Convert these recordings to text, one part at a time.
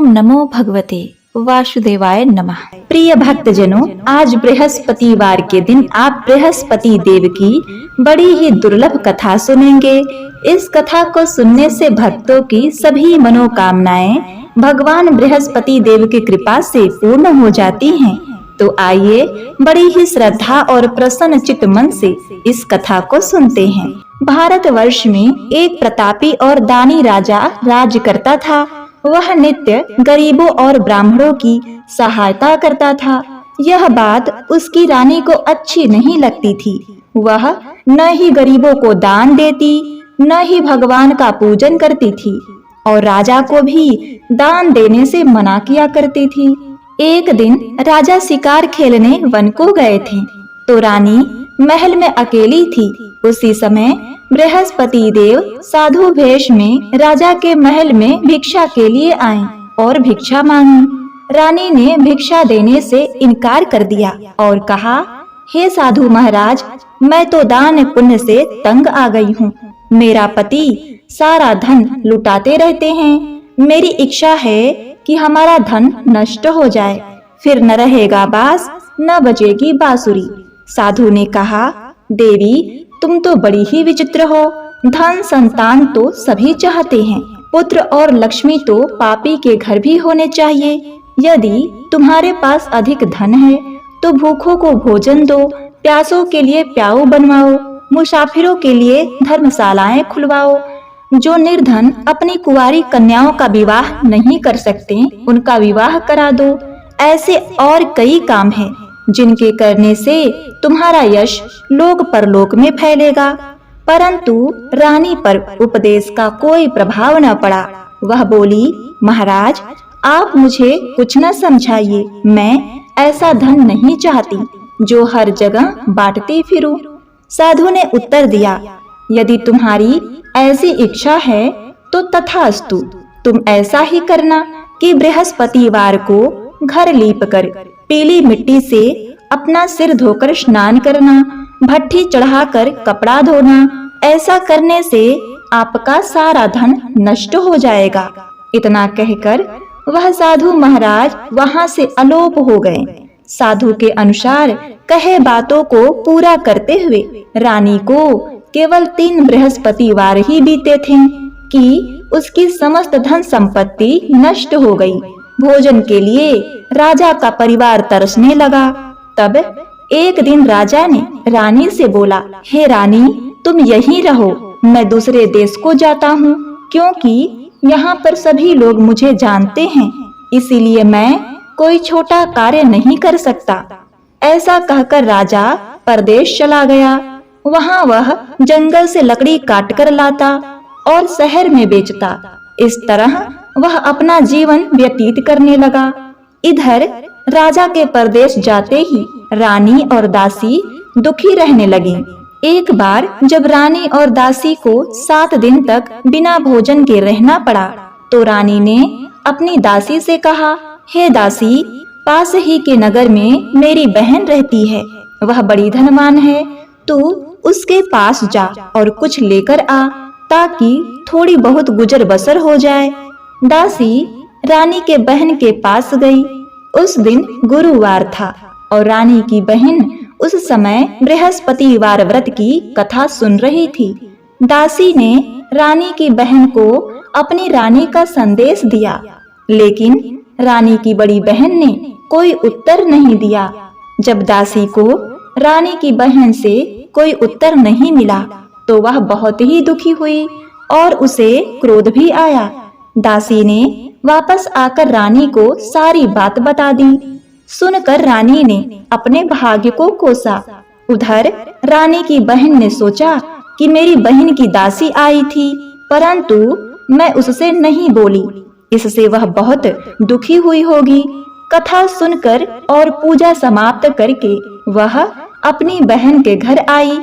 ओम नमो भगवते वासुदेवाय नमः। प्रिय भक्तजनों, आज बृहस्पतिवार के दिन आप बृहस्पति देव की बड़ी ही दुर्लभ कथा सुनेंगे। इस कथा को सुनने से भक्तों की सभी मनोकामनाएं भगवान बृहस्पति देव की कृपा से पूर्ण हो जाती हैं। तो आइए बड़ी ही श्रद्धा और प्रसन्न चित्त मन से इस कथा को सुनते हैं। भारतवर्ष में एक प्रतापी और दानी राजा राज करता था। वह नित्य गरीबों और ब्राह्मणों की सहायता करता था। यह बात उसकी रानी को अच्छी नहीं लगती थी। वह न ही गरीबों को दान देती, न ही भगवान का पूजन करती थी और राजा को भी दान देने से मना किया करती थी। एक दिन राजा शिकार खेलने वन को गए थे, तो रानी महल में अकेली थी। उसी समय बृहस्पति देव साधु वेश में राजा के महल में भिक्षा के लिए आए और भिक्षा मांगी। रानी ने भिक्षा देने से इनकार कर दिया और कहा, हे साधु महाराज, मैं तो दान पुण्य से तंग आ गई हूँ। मेरा पति सारा धन लुटाते रहते हैं। मेरी इच्छा है कि हमारा धन नष्ट हो जाए, फिर न रहेगा बांस न बजेगी बांसुरी। साधु ने कहा, देवी, तुम तो बड़ी ही विचित्र हो। धन संतान तो सभी चाहते हैं, पुत्र और लक्ष्मी तो पापी के घर भी होने चाहिए। यदि तुम्हारे पास अधिक धन है तो भूखों को भोजन दो, प्यासों के लिए प्याऊ बनवाओ, मुसाफिरों के लिए धर्मशालाएं खुलवाओ। जो निर्धन अपनी कुंवारी कन्याओं का विवाह नहीं कर सकते, उनका विवाह करा दो। ऐसे और कई काम हैं जिनके करने से तुम्हारा यश लोक परलोक में फैलेगा। परंतु रानी पर उपदेश का कोई प्रभाव न पड़ा। वह बोली, महाराज, आप मुझे कुछ न समझाइए। मैं ऐसा धन नहीं चाहती जो हर जगह बांटती फिरूं। साधु ने उत्तर दिया, यदि तुम्हारी ऐसी इच्छा है तो तथास्तु। तुम ऐसा ही करना कि बृहस्पतिवार को घर लीपकर पीली मिट्टी से अपना सिर धोकर स्नान करना, भट्ठी चढ़ाकर कपड़ा धोना। ऐसा करने से आपका सारा धन नष्ट हो जाएगा। इतना कहकर वह साधु महाराज वहां से अलोप हो गए। साधु के अनुसार कहे बातों को पूरा करते हुए रानी को केवल 3 बृहस्पतिवार ही बीते थे कि उसकी समस्त धन संपत्ति नष्ट हो गई। भोजन के लिए राजा का परिवार तरसने लगा। तब एक दिन राजा ने रानी से बोला, हे रानी, तुम यहीं रहो, मैं दूसरे देश को जाता हूँ, क्योंकि यहाँ पर सभी लोग मुझे जानते हैं, इसीलिए मैं कोई छोटा कार्य नहीं कर सकता। ऐसा कहकर राजा परदेश चला गया। वहाँ वह जंगल से लकड़ी काट कर लाता और शहर में बेचता। इस तरह वह अपना जीवन व्यतीत करने लगा। इधर राजा के परदेश जाते ही रानी और दासी दुखी रहने लगी। एक बार जब रानी और दासी को 7 दिन तक बिना भोजन के रहना पड़ा, तो रानी ने अपनी दासी से कहा, हे दासी, पास ही के नगर में मेरी बहन रहती है। वह बड़ी धनवान है। तू उसके पास जा और कुछ लेकर आ, ताकि थोड़ी बहुत गुजर बसर हो जाए। दासी रानी के बहन के पास गई। उस दिन गुरुवार था और रानी की बहन उस समय बृहस्पतिवार व्रत की कथा सुन रही थी। दासी ने रानी की बहन को अपनी रानी का संदेश दिया, लेकिन रानी की बड़ी बहन ने कोई उत्तर नहीं दिया। जब दासी को रानी की बहन से कोई उत्तर नहीं मिला, तो वह बहुत ही दुखी हुई और उसे क्रोध भी आया। दासी ने वापस आकर रानी को सारी बात बता दी। सुनकर रानी ने अपने भाग्य को कोसा। उधर रानी की बहन ने सोचा कि मेरी बहन की दासी आई थी, परंतु मैं उससे नहीं बोली, इससे वह बहुत दुखी हुई होगी। कथा सुनकर और पूजा समाप्त करके वह अपनी बहन के घर आई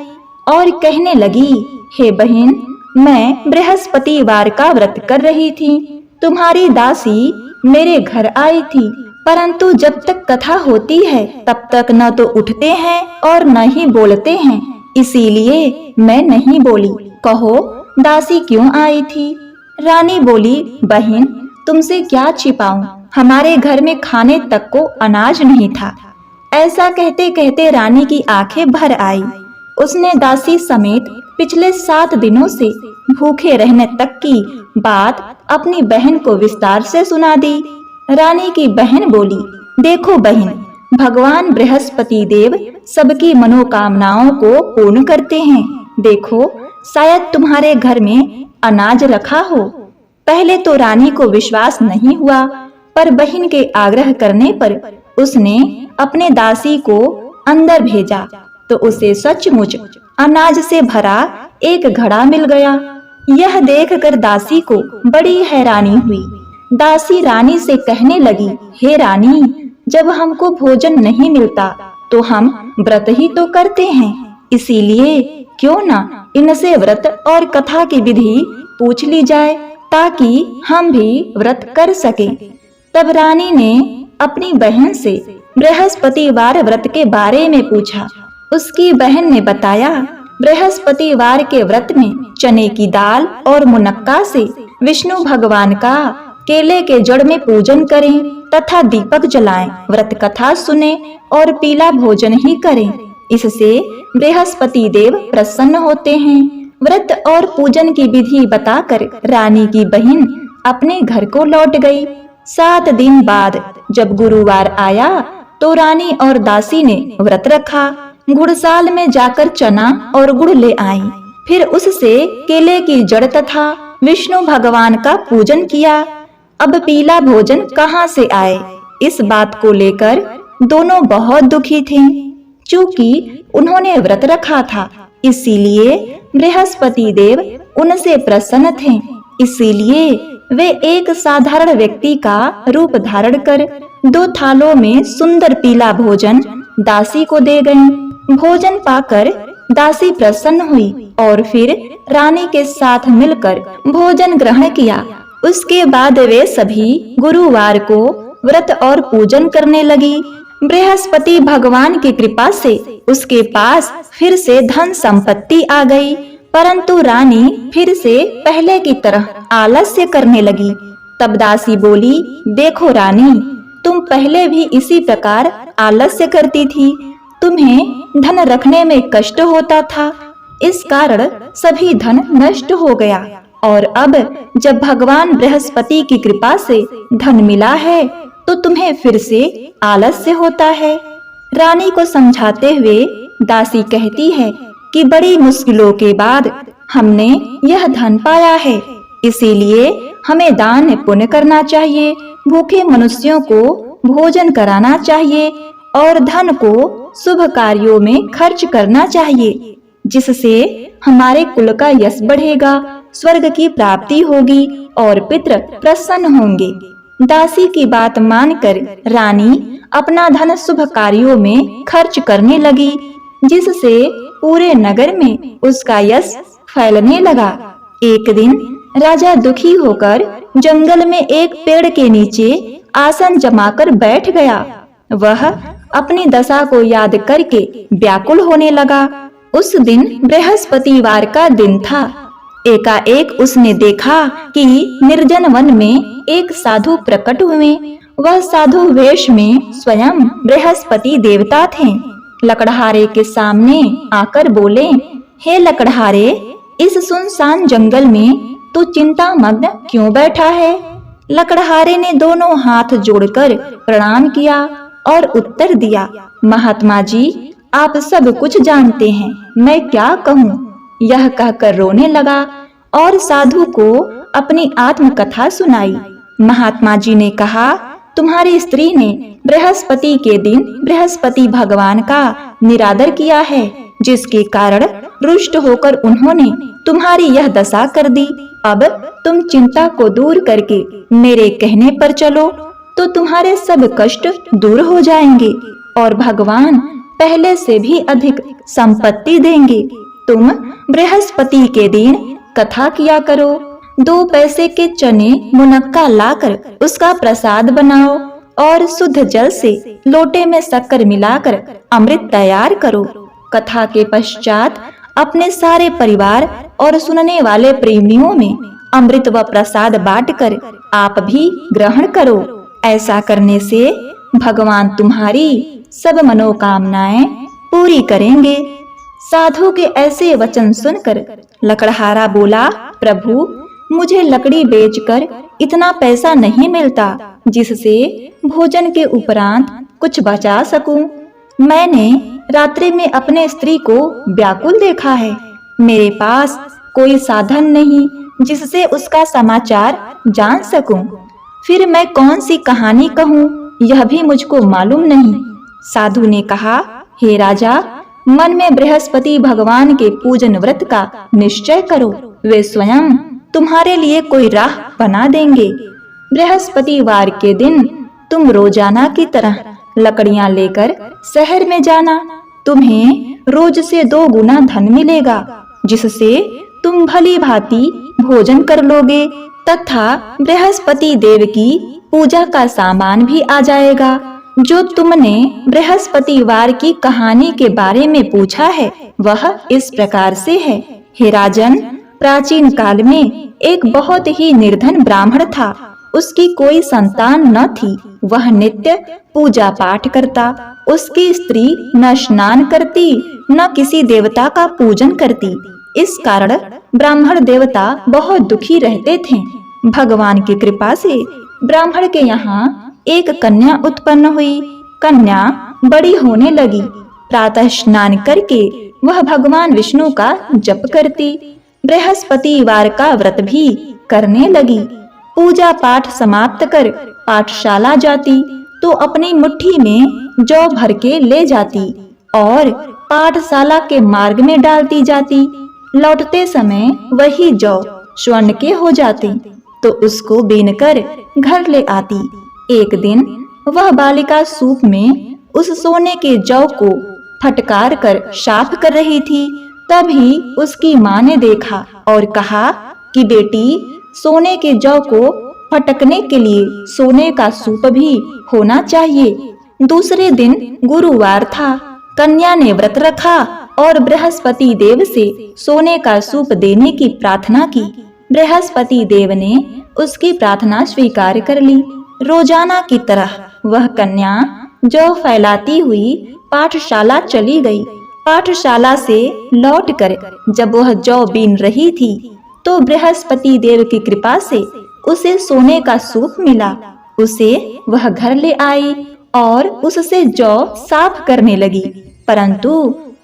और कहने लगी, हे बहन, मैं बृहस्पतिवार का व्रत कर रही थी। तुम्हारी दासी मेरे घर आई थी, परंतु जब तक कथा होती है तब तक न तो उठते हैं और न ही बोलते हैं, इसीलिए मैं नहीं बोली। कहो, दासी क्यों आई थी? रानी बोली, बहन, तुमसे क्या छिपाऊं, हमारे घर में खाने तक को अनाज नहीं था। ऐसा कहते कहते रानी की आंखें भर आई। उसने दासी समेत पिछले 7 दिनों से भूखे रहने तक की बात अपनी बहन को विस्तार से सुना दी। रानी की बहन बोली, देखो बहन, भगवान बृहस्पति देव सबकी मनोकामनाओं को पूर्ण करते हैं। देखो, शायद तुम्हारे घर में अनाज रखा हो। पहले तो रानी को विश्वास नहीं हुआ, पर बहन के आग्रह करने पर उसने अपने दासी को अंदर भेजा तो उसे सचमुच अनाज से भरा एक घड़ा मिल गया। यह देखकर दासी को बड़ी हैरानी हुई। दासी रानी से कहने लगी, हे रानी, जब हमको भोजन नहीं मिलता तो हम व्रत ही तो करते हैं, इसीलिए क्यों ना इनसे व्रत और कथा की विधि पूछ ली जाए ताकि हम भी व्रत कर सकें। तब रानी ने अपनी बहन से बृहस्पतिवार व्रत के बारे में पूछा। उसकी बहन ने बताया, बृहस्पतिवार के व्रत में चने की दाल और मुनक्का से विष्णु भगवान का केले के जड़ में पूजन करें तथा दीपक जलाएं, व्रत कथा सुने और पीला भोजन ही करें। इससे बृहस्पति देव प्रसन्न होते हैं। व्रत और पूजन की विधि बताकर रानी की बहन अपने घर को लौट गई। 7 दिन बाद जब गुरुवार आया तो रानी और दासी ने व्रत रखा। गुड़साल में जाकर चना और गुड़ ले आई। फिर उससे केले की जड़ तथा विष्णु भगवान का पूजन किया। अब पीला भोजन कहाँ से आए, इस बात को लेकर दोनों बहुत दुखी थे। चूंकि उन्होंने व्रत रखा था, इसीलिए बृहस्पति देव उनसे प्रसन्न थे। इसीलिए वे एक साधारण व्यक्ति का रूप धारण कर 2 थालों में सुंदर पीला भोजन दासी को दे गए। भोजन पाकर दासी प्रसन्न हुई और फिर रानी के साथ मिलकर भोजन ग्रहण किया। उसके बाद वे सभी गुरुवार को व्रत और पूजन करने लगी। बृहस्पति भगवान की कृपा से उसके पास फिर से धन संपत्ति आ गई, परंतु रानी फिर से पहले की तरह आलस्य करने लगी। तब दासी बोली, देखो रानी, तुम पहले भी इसी प्रकार आलस्य करती थी। तुम्हें धन रखने में कष्ट होता था, इस कारण सभी धन नष्ट हो गया। और अब जब भगवान बृहस्पति की कृपा से धन मिला है तो तुम्हें फिर से आलस्य होता है। रानी को समझाते हुए दासी कहती है कि बड़ी मुश्किलों के बाद हमने यह धन पाया है, इसीलिए हमें दान पुण्य करना चाहिए, भूखे मनुष्यों को भोजन कराना चाहिए और धन को शुभ कार्यों में खर्च करना चाहिए, जिससे हमारे कुल का यश बढ़ेगा, स्वर्ग की प्राप्ति होगी और पितृ प्रसन्न होंगे। दासी की बात मानकर रानी अपना धन शुभ कार्यों में खर्च करने लगी, जिससे पूरे नगर में उसका यश फैलने लगा। एक दिन राजा दुखी होकर जंगल में एक पेड़ के नीचे आसन जमाकर बैठ गया। वह अपनी दशा को याद करके व्याकुल होने लगा। उस दिन बृहस्पतिवार का दिन था। एकाएक उसने देखा कि निर्जन वन में एक साधु प्रकट हुए। वह साधु वेश में स्वयं बृहस्पति देवता थे। लकड़हारे के सामने आकर बोले, हे लकड़हारे, इस सुनसान जंगल में तू चिंता मग्न क्यों बैठा है? लकड़हारे ने दोनों हाथ जोड़कर प्रणाम किया और उत्तर दिया, महात्मा जी, आप सब कुछ जानते हैं, मैं क्या कहूँ? यह कहकर रोने लगा और साधु को अपनी आत्मकथा सुनाई। महात्मा जी ने कहा, तुम्हारी स्त्री ने बृहस्पति के दिन बृहस्पति भगवान का निरादर किया है, जिसके कारण रुष्ट होकर उन्होंने तुम्हारी यह दशा कर दी। अब तुम चिंता को दूर करके मेरे कहने पर चलो तो तुम्हारे सब कष्ट दूर हो जाएंगे और भगवान पहले से भी अधिक संपत्ति देंगे। तुम बृहस्पति के दिन कथा किया करो। 2 पैसे के चने मुनक्का लाकर उसका प्रसाद बनाओ और शुद्ध जल से लोटे में शक्कर मिलाकर अमृत तैयार करो। कथा के पश्चात अपने सारे परिवार और सुनने वाले प्रेमियों में अमृत व प्रसाद बांटकर आप भी ग्रहण करो। ऐसा करने से भगवान तुम्हारी सब मनोकामनाएं पूरी करेंगे। साधु के ऐसे वचन सुनकर लकड़हारा बोला, प्रभु, मुझे लकड़ी बेचकर इतना पैसा नहीं मिलता जिससे भोजन के उपरांत कुछ बचा सकूं। मैंने रात्रि में अपने स्त्री को व्याकुल देखा है। मेरे पास कोई साधन नहीं जिससे उसका समाचार जान सकूं। फिर मैं कौन सी कहानी कहूं, यह भी मुझको मालूम नहीं। साधु ने कहा, हे राजा, मन में बृहस्पति भगवान के पूजन व्रत का निश्चय करो। वे स्वयं तुम्हारे लिए कोई राह बना देंगे। बृहस्पतिवार के दिन तुम रोजाना की तरह लकड़ियां लेकर शहर में जाना। तुम्हें रोज से 2 गुना धन मिलेगा, जिससे तुम भली भांति भोजन कर लोगे तथा बृहस्पति देव की पूजा का सामान भी आ जाएगा। जो तुमने बृहस्पतिवार की कहानी के बारे में पूछा है वह इस प्रकार से है। हे राजन, प्राचीन काल में एक बहुत ही निर्धन ब्राह्मण था। उसकी कोई संतान न थी। वह नित्य पूजा पाठ करता। उसकी स्त्री न स्नान करती न किसी देवता का पूजन करती। इस कारण ब्राह्मण देवता बहुत दुखी रहते थे। भगवान की कृपा से ब्राह्मण के यहाँ एक कन्या उत्पन्न हुई। कन्या बड़ी होने लगी। प्रातः स्नान करके वह भगवान विष्णु का जप करती। बृहस्पतिवार का व्रत भी करने लगी। पूजा पाठ समाप्त कर पाठशाला जाती तो अपनी मुट्ठी में जौ भर के ले जाती और पाठशाला के मार्ग में डालती जाती। लौटते समय वही जौ स्वर्ण के हो जाते तो उसको बीनकर घर ले आती। एक दिन वह बालिका सूप में उस सोने के जौ को फटकार कर साफ कर रही थी। तभी उसकी माँ ने देखा और कहा कि बेटी, सोने के जौ को फटकने के लिए सोने का सूप भी होना चाहिए। दूसरे दिन गुरुवार था। कन्या ने व्रत रखा और बृहस्पति देव से सोने का सूप देने की प्रार्थना की। बृहस्पति देव ने उसकी प्रार्थना स्वीकार कर ली। रोजाना की तरह वह कन्या जौ फैलाती हुई पाठशाला चली गई। पाठशाला से लौटकर जब वह जौ बीन रही थी तो बृहस्पति देव की कृपा से उसे सोने का सूप मिला। उसे वह घर ले आई और उससे जौ साफ करने लगी, परंतु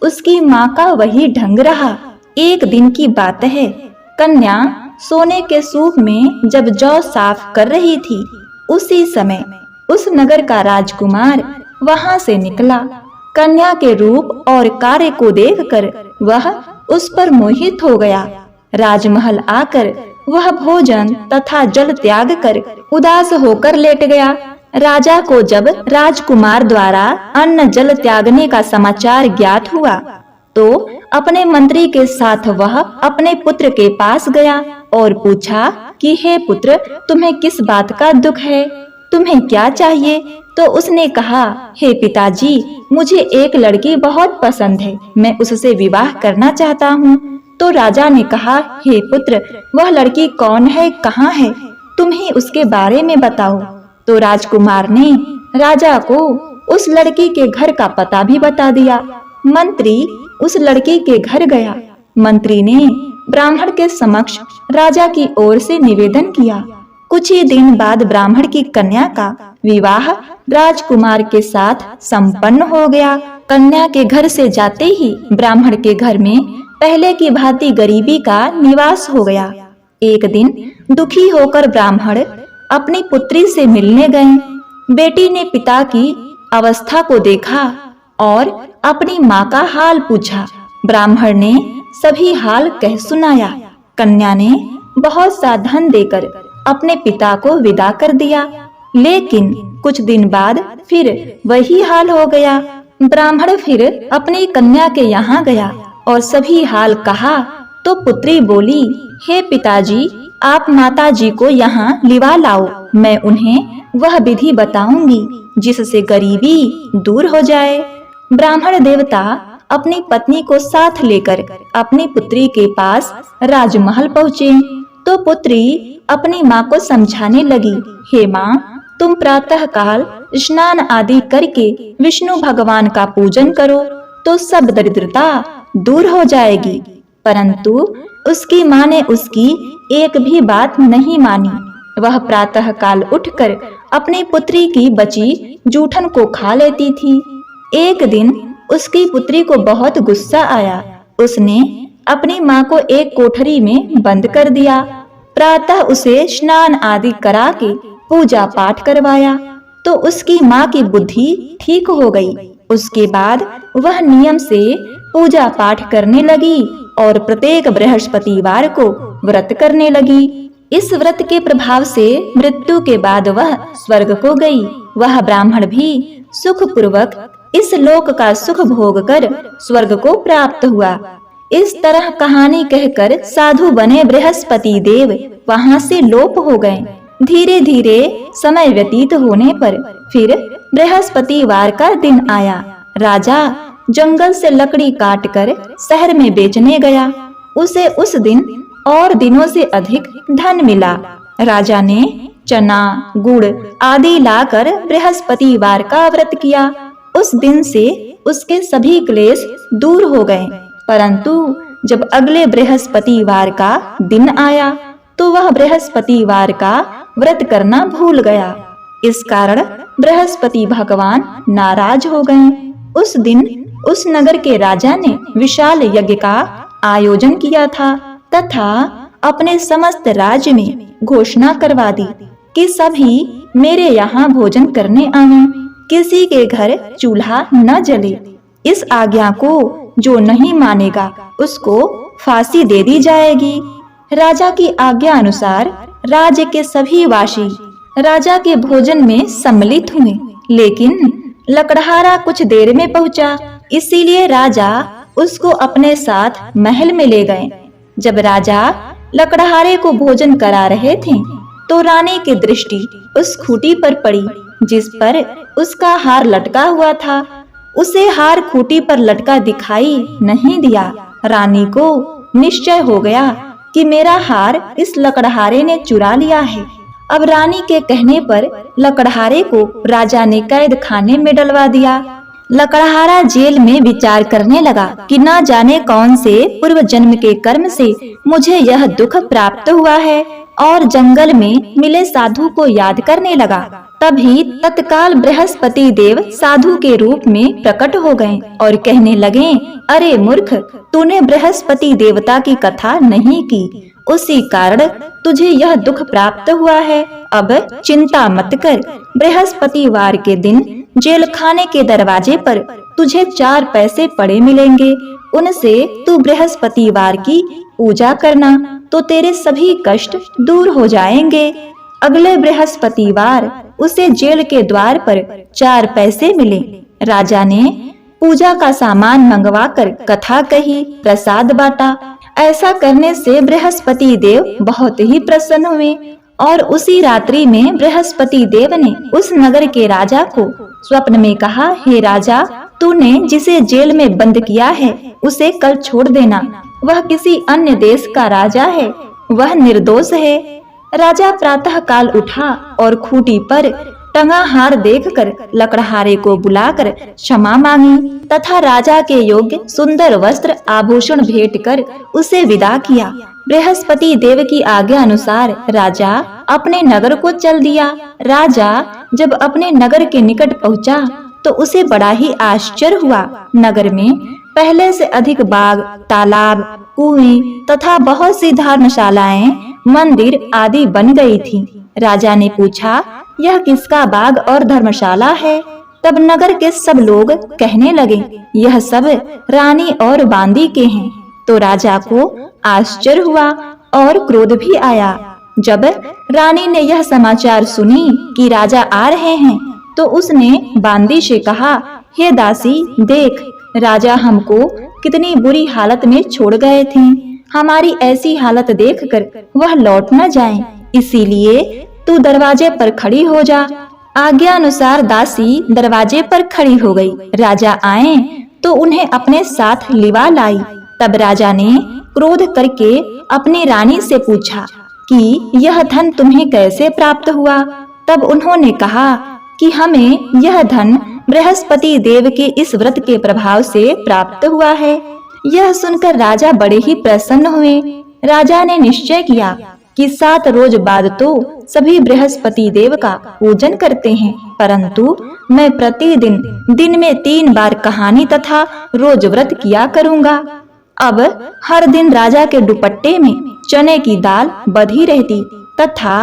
उसकी माँ का वही ढंग रहा। एक दिन की बात है, कन्या सोने के सूप में जब जौ साफ कर रही थी, उसी समय उस नगर का राजकुमार वहां से निकला। कन्या के रूप और कार्य को देखकर वह उस पर मोहित हो गया। राजमहल आकर वह भोजन तथा जल त्याग कर उदास होकर लेट गया। राजा को जब राजकुमार द्वारा अन्न जल त्यागने का समाचार ज्ञात हुआ तो अपने मंत्री के साथ वह अपने पुत्र के पास गया और पूछा कि हे पुत्र, तुम्हें किस बात का दुख है? तुम्हें क्या चाहिए? तो उसने कहा, हे पिताजी, मुझे एक लड़की बहुत पसंद है। मैं उससे विवाह करना चाहता हूँ। तो राजा ने कहा, हे पुत्र, वह लड़की कौन है, कहाँ है? तुम ही उसके बारे में बताओ। तो राजकुमार ने राजा को उस लड़की के घर का पता भी बता दिया। मंत्री उस लड़की के घर गया। मंत्री ने ब्राह्मण के समक्ष राजा की ओर से निवेदन किया। कुछ ही दिन बाद ब्राह्मण की कन्या का विवाह राजकुमार के साथ संपन्न हो गया। कन्या के घर से जाते ही ब्राह्मण के घर में पहले की भांति गरीबी का निवास हो गया। एक दिन दुखी होकर ब्राह्मण अपनी पुत्री से मिलने गए। बेटी ने पिता की अवस्था को देखा और अपनी माँ का हाल पूछा। ब्राह्मण ने सभी हाल कह सुनाया। कन्या ने बहुत सा धन देकर अपने पिता को विदा कर दिया, लेकिन कुछ दिन बाद फिर वही हाल हो गया। ब्राह्मण फिर अपनी कन्या के यहाँ गया और सभी हाल कहा तो पुत्री बोली, हे पिताजी, आप माताजी को यहाँ लिवा लाओ। मैं उन्हें वह विधि बताऊंगी जिससे गरीबी दूर हो जाए। ब्राह्मण देवता अपनी पत्नी को साथ लेकर अपनी पुत्री के पास राजमहल पहुँचे। तो पुत्री अपनी माँ को समझाने लगी, हे माँ, तुम प्रातः काल स्नान आदि करके विष्णु भगवान का पूजन करो तो सब दरिद्रता दूर हो जाएगी। परंतु उसकी माँ ने उसकी एक भी बात नहीं मानी। वह प्रातः काल उठकर अपनी पुत्री की बची जूठन को खा लेती थी। एक दिन उसकी पुत्री को बहुत गुस्सा आया। उसने अपनी माँ को एक कोठरी में बंद कर दिया। प्रातः उसे स्नान आदि करा के पूजा पाठ करवाया तो उसकी माँ की बुद्धि ठीक हो गई। उसके बाद वह नियम से पूजा पाठ करने लगी और प्रत्येक बृहस्पतिवार को व्रत करने लगी। इस व्रत के प्रभाव से मृत्यु के बाद वह स्वर्ग को गई। वह ब्राह्मण भी सुख पूर्वक इस लोक का सुख भोग कर स्वर्ग को प्राप्त हुआ। इस तरह कहानी कहकर साधु बने बृहस्पति देव वहां से लोप हो गए। धीरे धीरे समय व्यतीत होने पर फिर बृहस्पतिवार का दिन आया। राजा जंगल से लकड़ी काटकर शहर में बेचने गया। उसे उस दिन और दिनों से अधिक धन मिला। राजा ने चना, गुड़ आदि लाकर बृहस्पतिवार का व्रत किया। उस दिन से उसके सभी क्लेश दूर हो गए। परंतु जब अगले बृहस्पतिवार का दिन आया तो वह बृहस्पतिवार का व्रत करना भूल गया। इस कारण बृहस्पति भगवान नाराज हो गए। उस दिन उस नगर के राजा ने विशाल यज्ञ का आयोजन किया था तथा अपने समस्त राज्य में घोषणा करवा दी कि सभी मेरे यहाँ भोजन करने आवें। किसी के घर चूल्हा न जले। इस आज्ञा को जो नहीं मानेगा उसको फांसी दे दी जाएगी। राजा की आज्ञा अनुसार राज्य के सभी वासी राजा के भोजन में सम्मिलित हुए, लेकिन लकड़हारा कुछ देर में पहुंचा, इसीलिए राजा उसको अपने साथ महल में ले गए। जब राजा लकड़हारे को भोजन करा रहे थे तो रानी की दृष्टि उस खूंटी पर पड़ी जिस पर उसका हार लटका हुआ था। उसे हार खूंटी पर लटका दिखाई नहीं दिया। रानी को निश्चय हो गया कि मेरा हार इस लकड़हारे ने चुरा लिया है। अब रानी के कहने पर लकड़हारे को राजा ने कैद खाने में डलवा दिया। लकड़हारा जेल में विचार करने लगा कि न जाने कौन से पूर्व जन्म के कर्म से मुझे यह दुख प्राप्त हुआ है, और जंगल में मिले साधु को याद करने लगा। तभी तत्काल बृहस्पति देव साधु के रूप में प्रकट हो गए और कहने लगे, अरे मूर्ख, तूने बृहस्पति देवता की कथा नहीं की, उसी कारण तुझे यह दुख प्राप्त हुआ है। अब चिंता मत कर। बृहस्पतिवार के दिन जेल खाने के दरवाजे पर तुझे 4 पैसे पड़े मिलेंगे। उनसे तू बृहस्पतिवार की पूजा करना तो तेरे सभी कष्ट दूर हो जाएंगे। अगले बृहस्पतिवार उसे जेल के द्वार पर 4 पैसे मिले। राजा ने पूजा का सामान मंगवाकर कथा कही, प्रसाद बांटा। ऐसा करने से बृहस्पति देव बहुत ही प्रसन्न हुए और उसी रात्रि में बृहस्पति देव ने उस नगर के राजा को स्वप्न में कहा, हे राजा, तूने जिसे जेल में बंद किया है उसे कल छोड़ देना। वह किसी अन्य देश का राजा है, वह निर्दोष है। राजा प्रातः काल उठा और खूंटी पर टंगा हार देखकर लकड़हारे को बुलाकर क्षमा मांगी तथा राजा के योग्य सुंदर वस्त्र आभूषण भेंट कर उसे विदा किया। बृहस्पति देव की आज्ञा अनुसार राजा अपने नगर को चल दिया। राजा जब अपने नगर के निकट पहुंचा तो उसे बड़ा ही आश्चर्य हुआ। नगर में पहले से अधिक बाग, तालाब, कुएं तथा बहुत सी धर्मशालाएं, मंदिर आदि बन गई थी। राजा ने पूछा, यह किसका बाग और धर्मशाला है? तब नगर के सब लोग कहने लगे, यह सब रानी और बांदी के हैं। तो राजा को आश्चर्य हुआ और क्रोध भी आया। जब रानी ने यह समाचार सुनी कि राजा आ रहे हैं तो उसने बांदी से कहा, हे दासी, देख, राजा हमको कितनी बुरी हालत में छोड़ गए थे। हमारी ऐसी हालत देखकर वह लौट न जाएं, इसीलिए तू दरवाजे पर खड़ी हो जा। आज्ञा अनुसार दासी दरवाजे पर खड़ी हो गई। राजा आए तो उन्हें अपने साथ लिवा लाई। तब राजा ने क्रोध करके अपनी रानी से पूछा, कि यह धन तुम्हें कैसे प्राप्त हुआ। तब उन्होंने कहा कि हमें यह धन बृहस्पति देव के इस व्रत के प्रभाव से प्राप्त हुआ है। यह सुनकर राजा बड़े ही प्रसन्न हुए। राजा ने निश्चय किया कि 7 रोज बाद तो सभी बृहस्पति देव का पूजन करते हैं, परंतु मैं प्रतिदिन दिन में 3 बार कहानी तथा रोज व्रत किया करूँगा। अब हर दिन राजा के दुपट्टे में चने की दाल बधी रहती तथा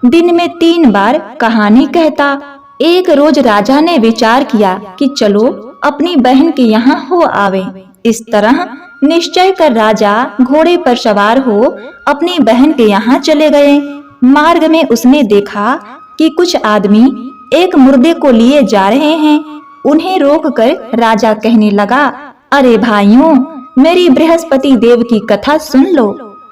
दिन में 3 बार कहानी कहता। एक रोज राजा ने विचार किया कि चलो अपनी बहन के यहाँ हो आवे। इस तरह निश्चय कर राजा घोड़े पर सवार हो अपनी बहन के यहाँ चले गए। मार्ग में उसने देखा कि कुछ आदमी एक मुर्दे को लिए जा रहे हैं। उन्हें रोककर राजा कहने लगा, अरे भाइयों, मेरी बृहस्पति देव की कथा सुन लो।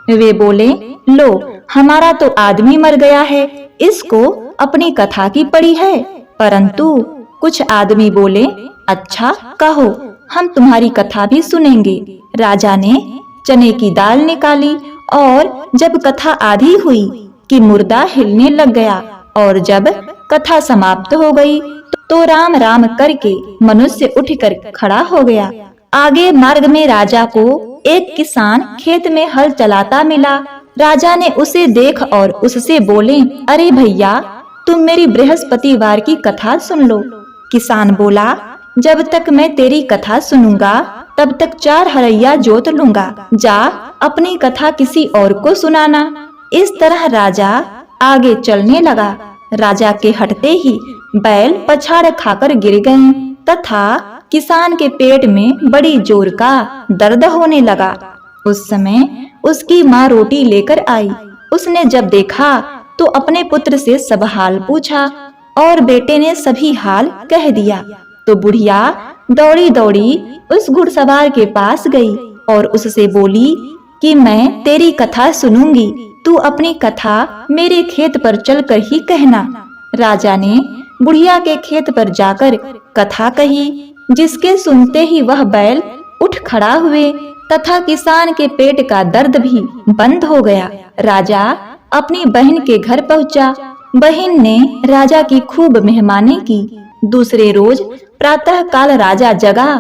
वे बोले, लो हमारा तो आदमी मर गया है, इसको अपनी कथा की पड़ी है। परंतु कुछ आदमी बोले, अच्छा कहो, हम तुम्हारी कथा भी सुनेंगे। राजा ने चने की दाल निकाली और जब कथा आधी हुई कि मुर्दा हिलने लग गया और जब कथा समाप्त हो गई तो राम राम करके मनुष्य उठकर खड़ा हो गया। आगे मार्ग में राजा को एक किसान खेत में हल चलाता मिला। राजा ने उसे देख और उससे बोले, अरे भैया, तुम मेरी बृहस्पतिवार की कथा सुन लो। किसान बोला, जब तक मैं तेरी कथा सुनूंगा तब तक 4 हरैया जोत लूंगा। जा अपनी कथा किसी और को सुनाना। इस तरह राजा आगे चलने लगा। राजा के हटते ही बैल पछाड़ खाकर गिर गए तथा किसान के पेट में बड़ी जोर का दर्द होने लगा। उस समय उसकी माँ रोटी लेकर आई। उसने जब देखा तो अपने पुत्र से सब हाल पूछा और बेटे ने सभी हाल कह दिया। तो बुढ़िया दौड़ी दौड़ी उस घुड़सवार के पास गई और उससे बोली कि मैं तेरी कथा सुनूंगी, तू अपनी कथा मेरे खेत पर चलकर ही कहना। राजा ने बुढ़िया के खेत पर जाकर कथा कही, जिसके सुनते ही वह बैल उठ खड़ा हुए तथा किसान के पेट का दर्द भी बंद हो गया। राजा अपनी बहन के घर पहुंचा। बहन ने राजा की खूब मेहमानी की। दूसरे रोज प्रातः काल राजा जगा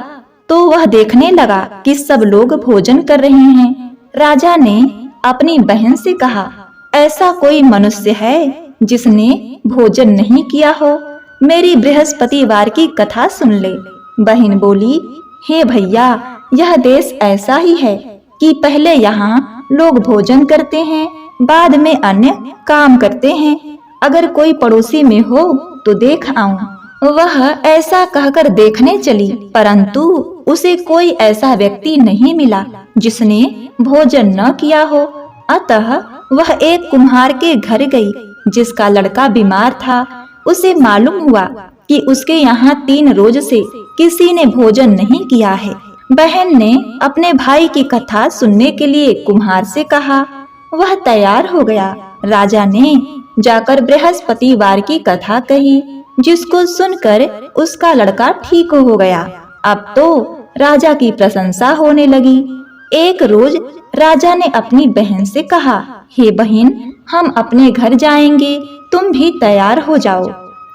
तो वह देखने लगा कि सब लोग भोजन कर रहे हैं। राजा ने अपनी बहन से कहा, ऐसा कोई मनुष्य है जिसने भोजन नहीं किया हो? मेरी बृहस्पतिवार की कथा सुन ले। बहन बोली, हे भैया, यह देश ऐसा ही है कि पहले यहाँ लोग भोजन करते हैं, बाद में अन्य काम करते हैं। अगर कोई पड़ोसी में हो तो देख आऊं। वह ऐसा कहकर देखने चली, परंतु उसे कोई ऐसा व्यक्ति नहीं मिला जिसने भोजन न किया हो। अतः वह एक कुम्हार के घर गई जिसका लड़का बीमार था। उसे मालूम हुआ कि उसके यहाँ 3 रोज से किसी ने भोजन नहीं किया है। बहन ने अपने भाई की कथा सुनने के लिए कुम्हार से कहा। वह तैयार हो गया। राजा ने जाकर बृहस्पतिवार की कथा कही, जिसको सुनकर उसका लड़का ठीक हो गया। अब तो राजा की प्रशंसा होने लगी। एक रोज राजा ने अपनी बहन से कहा, हे बहन, हम अपने घर जाएंगे, तुम भी तैयार हो जाओ।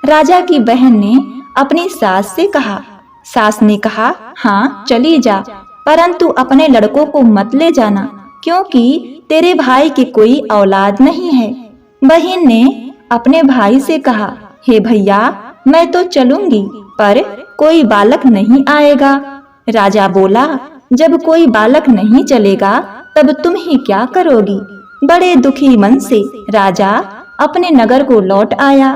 राजा की बहन ने अपनी सास से कहा। सास ने कहा, हाँ चली जा, परंतु अपने लड़कों को मत ले जाना, क्योंकि तेरे भाई की कोई औलाद नहीं है। बहन ने अपने भाई से कहा, हे भैया, मैं तो चलूंगी, पर कोई बालक नहीं आएगा। राजा बोला, जब कोई बालक नहीं चलेगा तब तुम ही क्या करोगी? बड़े दुखी मन से राजा अपने नगर को लौट आया।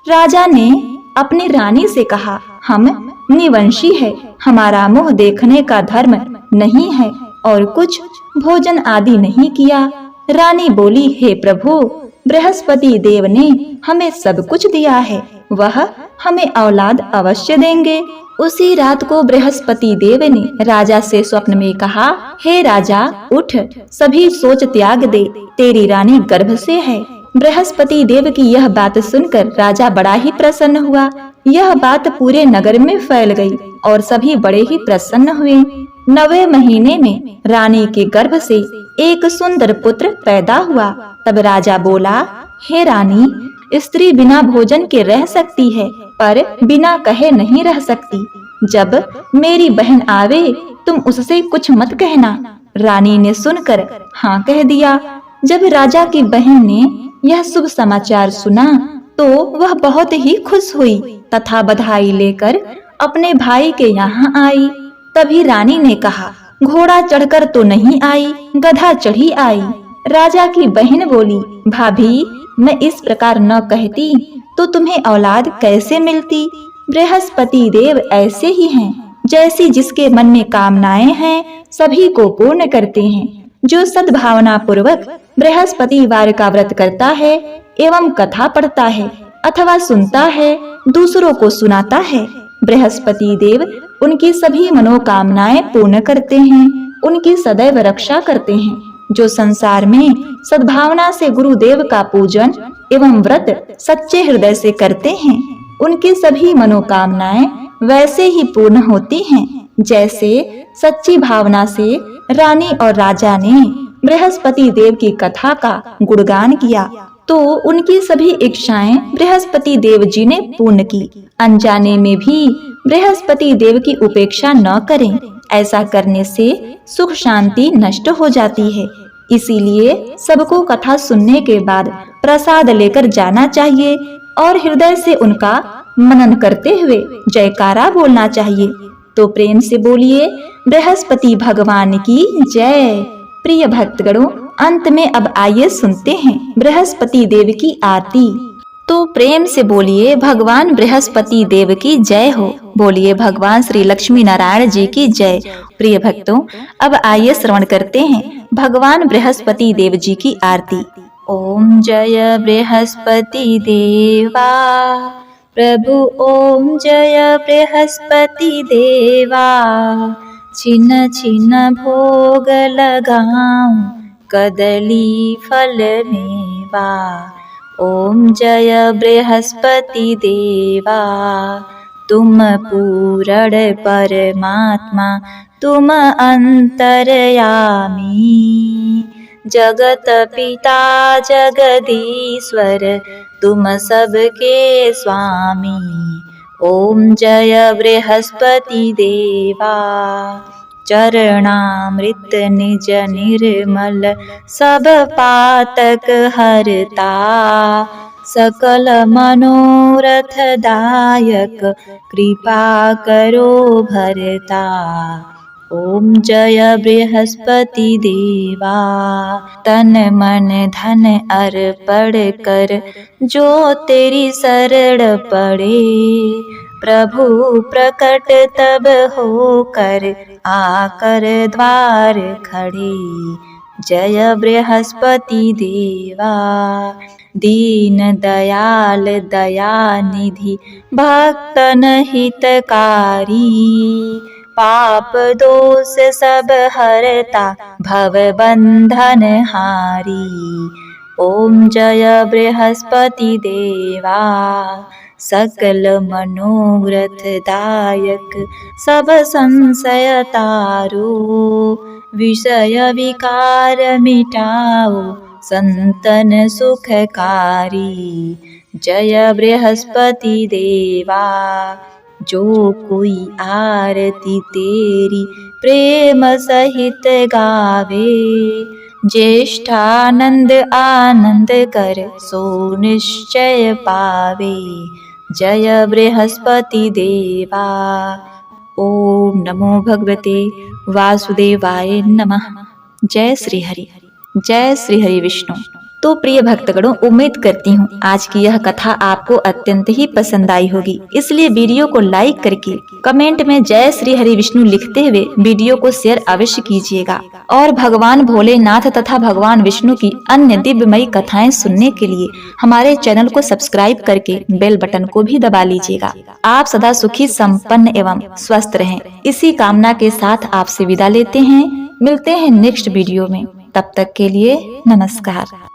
राजा ने अपनी रानी से कहा, हम निवंशी है, हमारा मुंह देखने का धर्म नहीं है और कुछ भोजन आदि नहीं किया। रानी बोली, हे प्रभु, बृहस्पति देव ने हमें सब कुछ दिया है, वह हमें औलाद अवश्य देंगे। उसी रात को बृहस्पति देव ने राजा से स्वप्न में कहा, हे राजा, उठ, सभी सोच त्याग दे, तेरी रानी गर्भ से है। बृहस्पति देव की यह बात सुनकर राजा बड़ा ही प्रसन्न हुआ। यह बात पूरे नगर में फैल गई और सभी बड़े ही प्रसन्न हुए। 9वें महीने में रानी के गर्भ से एक सुंदर पुत्र पैदा हुआ। तब राजा बोला, हे रानी, स्त्री बिना भोजन के रह सकती है, पर बिना कहे नहीं रह सकती। जब मेरी बहन आवे तुम उससे कुछ मत कहना। रानी ने सुनकर हाँ कह दिया। जब राजा की बहन ने यह शुभ समाचार सुना तो वह बहुत ही खुश हुई तथा बधाई लेकर अपने भाई के यहाँ आई। तभी रानी ने कहा, घोड़ा चढ़कर तो नहीं आई, गधा चढ़ी आई। राजा की बहन बोली, भाभी, मैं इस प्रकार न कहती तो तुम्हें औलाद कैसे मिलती। बृहस्पति देव ऐसे ही हैं, जैसी जिसके मन में कामनाएं हैं सभी को पूर्ण करते हैं। जो सद्भावना पूर्वक बृहस्पतिवार का व्रत करता है एवं कथा पढ़ता है अथवा सुनता है, दूसरों को सुनाता है, बृहस्पति देव उनकी सभी मनोकामनाएं पूर्ण करते हैं, उनकी सदैव रक्षा करते हैं। जो संसार में सद्भावना से गुरुदेव का पूजन एवं व्रत सच्चे हृदय से करते हैं, उनकी सभी मनोकामनाएं वैसे ही पूर्ण होती हैं जैसे सच्ची भावना से रानी और राजा ने बृहस्पति देव की कथा का गुणगान किया तो उनकी सभी इच्छाएं बृहस्पति देव जी ने पूर्ण की। अनजाने में भी बृहस्पति देव की उपेक्षा न करें, ऐसा करने से सुख शांति नष्ट हो जाती है। इसीलिए सबको कथा सुनने के बाद प्रसाद लेकर जाना चाहिए और हृदय से उनका मनन करते हुए जयकारा बोलना चाहिए। तो प्रेम से बोलिए, बृहस्पति भगवान की जय। प्रिय भक्तगणों, अंत में अब आइए सुनते हैं बृहस्पति देव की आरती। तो प्रेम से बोलिए, भगवान बृहस्पति देव की जय हो। बोलिए भगवान श्री लक्ष्मी नारायण जी की जय। प्रिय भक्तों, अब आइए श्रवण करते हैं भगवान बृहस्पति देव जी की आरती। ओम जय बृहस्पति देवा प्रभु, ओम जय बृहस्पति देवा। छिन्न छिन्न भोग लगाऊं कदली फल मेवा। ओम जय बृहस्पति देवा, तुम पूरण परमात्मा, तुम अंतर्यामी। जगत पिता जगदीश्वर, तुम सबके स्वामी। ओम जय बृहस्पति देवा, चरणामृत निज निर्मल सब पातक हरता। सकल मनोरथ दायक कृपा करो भरता। ओम जय बृहस्पति देवा, तन मन धन अर्पण कर जो तेरी शरण पड़े। प्रभु प्रकट तब होकर आकर द्वार खड़े। जय बृहस्पति देवा, दीन दयाल दयानिधि भक्तन हितकारी। पाप दोष सब हरता भव बंधन हारी। ओम जय बृहस्पति देवा, सकल मनोरथ दायक सब संशय तारो। विषय विकार मिटाओ संतन सुखकारी। जय बृहस्पति देवा, जो कोई आरती तेरी प्रेम सहित गावे। ज्येष्ठानंद आनंद कर सो निश्चय पावे। जय बृहस्पति देवा। ओम नमो भगवते वासुदेवाय नमः। जय श्री हरि, जय श्री हरि विष्णु। तो प्रिय भक्तगणों, उम्मीद करती हूँ आज की यह कथा आपको अत्यंत ही पसंद आई होगी। इसलिए वीडियो को लाइक करके कमेंट में जय श्री हरि विष्णु लिखते हुए वीडियो को शेयर अवश्य कीजिएगा। और भगवान भोलेनाथ तथा भगवान विष्णु की अन्य दिव्यमयी कथाएं सुनने के लिए हमारे चैनल को सब्सक्राइब करके बेल बटन को भी दबा लीजिएगा। आप सदा सुखी, संपन्न एवं स्वस्थ रहें, इसी कामना के साथ आपसे विदा लेते हैं। मिलते हैं नेक्स्ट वीडियो में, तब तक के लिए नमस्कार।